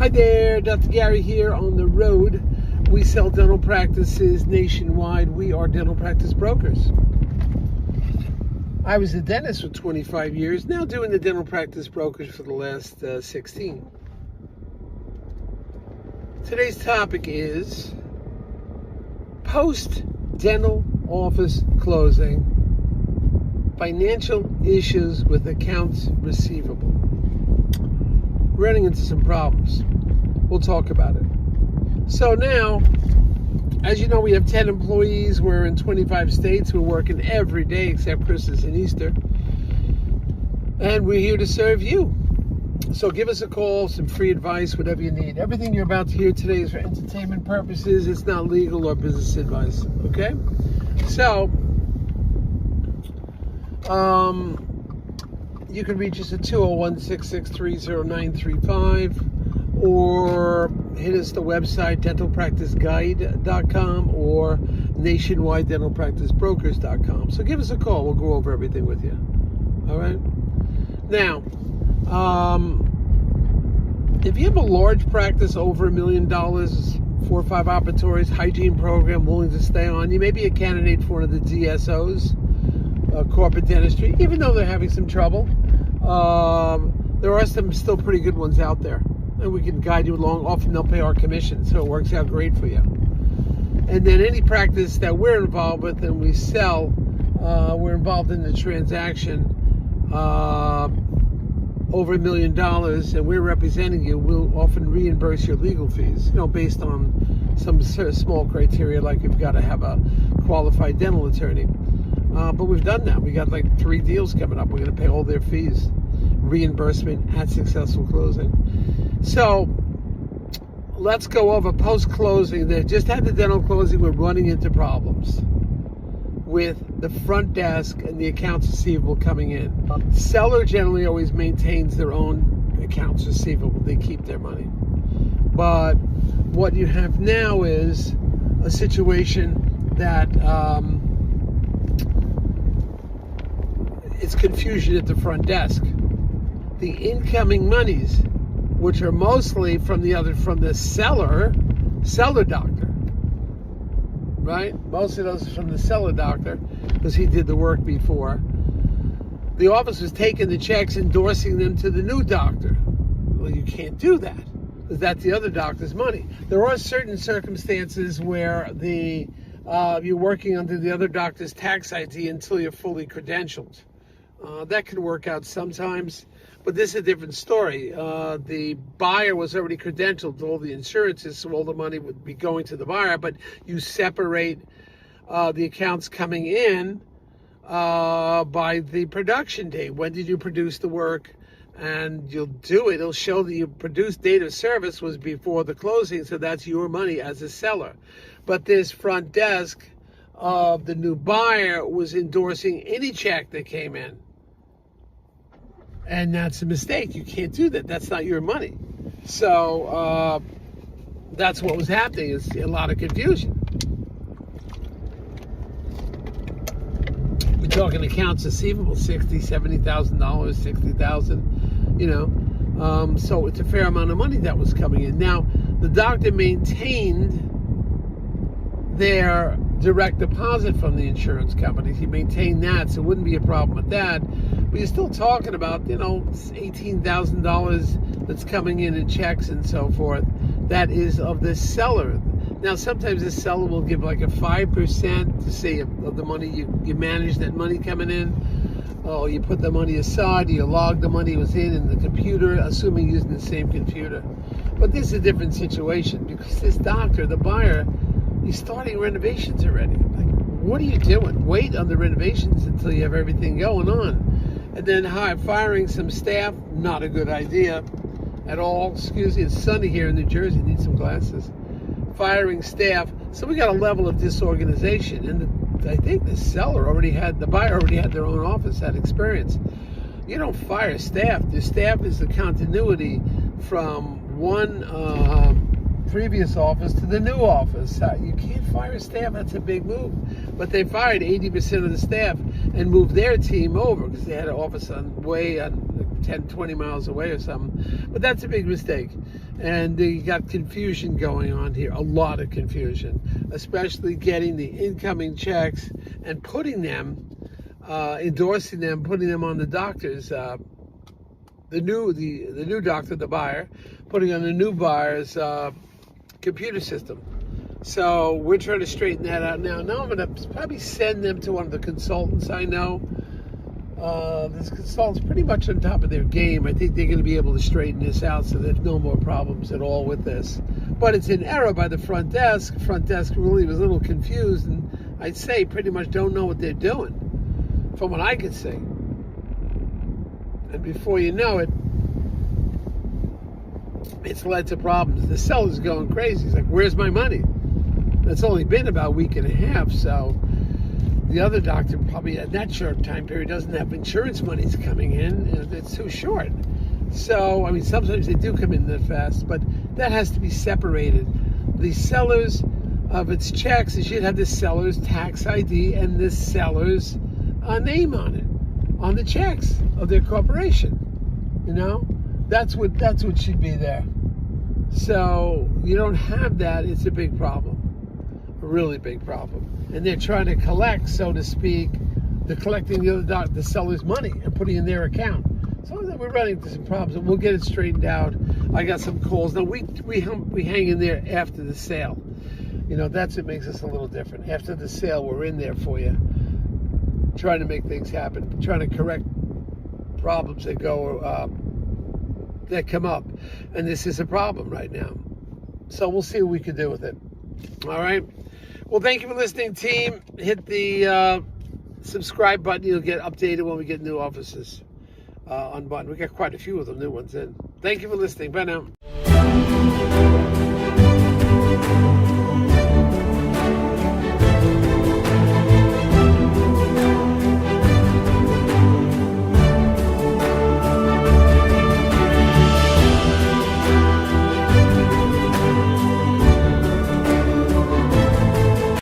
Hi there, Dr. Gary here on the road. We sell dental practices nationwide. We are dental practice brokers. I was a dentist for 25 years, now doing the dental practice brokers for the last 16. Today's topic is post-dental office closing, financial issues with accounts receivable. Running into some problems. We'll talk about it. So now, as you know, we have 10 employees. We're in 25 states. We're working every day except Christmas and Easter. And we're here to serve you. So give us a call, some free advice, whatever you need. Everything you're about to hear today is for entertainment purposes. It's not legal or business advice, okay? So, you can reach us at 201-663-0935 or hit us the website dentalpracticeguide.com or nationwidedentalpracticebrokers.com. So give us a call. We'll go over everything with you. All right? Now, if you have a large practice over $1 million, 4 or 5 operatories, hygiene program, willing to stay on, you may be a candidate for one of the DSOs, corporate dentistry, even though they're having some trouble. There are some still pretty good ones out there, and we can guide you along. Often they'll pay our commission, so it works out great for you. And then any practice that we're involved with and we sell, we're involved in the transaction over $1 million, and we're representing you. We'll often reimburse your legal fees, based on some small criteria, like you've got to have a qualified dental attorney. But we've done that. We got like 3 deals coming up. We're going to pay all their fees, reimbursement at successful closing. So let's go over post-closing. They just had the dental closing. We're running into problems with the front desk and the accounts receivable coming in. Seller generally always maintains their own accounts receivable. They keep their money. But what you have now is a situation that it's confusion at the front desk. The incoming monies, which are mostly from the seller doctor, right? Most of those are from the seller doctor because he did the work before. The office was taking the checks, endorsing them to the new doctor. Well, you can't do that because that's the other doctor's money. There are certain circumstances where you're working under the other doctor's tax ID until you're fully credentialed. That can work out sometimes, but this is a different story. The buyer was already credentialed, all the insurances, so all the money would be going to the buyer, but you separate the accounts coming in by the production date. When did you produce the work? And you'll do it. It'll show that you produced date of service was before the closing, so that's your money as a seller. But this front desk of the new buyer was endorsing any check that came in. And that's a mistake. You can't do that. That's not your money. So that's what was happening. Is a lot of confusion. We're talking accounts receivable, $60,000, $70,000, $60,000. So it's a fair amount of money that was coming in. Now the doctor maintained their direct deposit from the insurance companies. He maintained that, so it wouldn't be a problem with that. But you're still talking about, $18,000 that's coming in checks and so forth. That is of the seller. Now, sometimes the seller will give like a 5% to say of the money you manage that money coming in. Oh, you put the money aside, you log the money was in the computer, assuming using the same computer. But this is a different situation because this doctor, the buyer, he's starting renovations already. Like, what are you doing? Wait on the renovations until you have everything going on. And then firing some staff, not a good idea at all. Excuse me, it's sunny here in New Jersey. Need some glasses. Firing staff. So we got a level of disorganization. And I think the buyer already had their own office, had experience. You don't fire staff. The staff is the continuity from one previous office to the new office. You can't fire staff. That's a big move. But they fired 80% of the staff and moved their team over because they had an office way 10, 20 miles away or something. But that's a big mistake. And you got confusion going on here, a lot of confusion, especially getting the incoming checks and putting them, endorsing them, putting them on the doctors, the new doctor, the buyer, putting on the new buyer's computer system. So we're trying to straighten that out now. Now I'm going to probably send them to one of the consultants I know. This consultant's pretty much on top of their game. I think they're going to be able to straighten this out so there's no more problems at all with this. But it's an error by the front desk. Front desk really was a little confused, and I'd say pretty much don't know what they're doing, from what I could see. And before you know it, it's led to problems. The seller's going crazy. He's like, where's my money? That's only been about a week and a half, so the other doctor probably at that short time period doesn't have insurance monies coming in. It's too short. So, I mean, sometimes they do come in that fast, but that has to be separated. The sellers of its checks, it should have the seller's tax ID and the seller's name on it, on the checks of their corporation. You know, that's what should be there. So you don't have that, it's a big problem, a really big problem. And they're trying to collect, so to speak, they're collecting the seller's money and putting it in their account. So we're running into some problems, and we'll get it straightened out. I got some calls. Now, we hang in there after the sale. You know, that's what makes us a little different. After the sale, we're in there for you, trying to make things happen, trying to correct problems that that come up. And this is a problem right now. So we'll see what we can do with it. All right? Well, thank you for listening, team. Hit the subscribe button. You'll get updated when we get new offices on button. We got quite a few of them, new ones in. Thank you for listening. Bye now.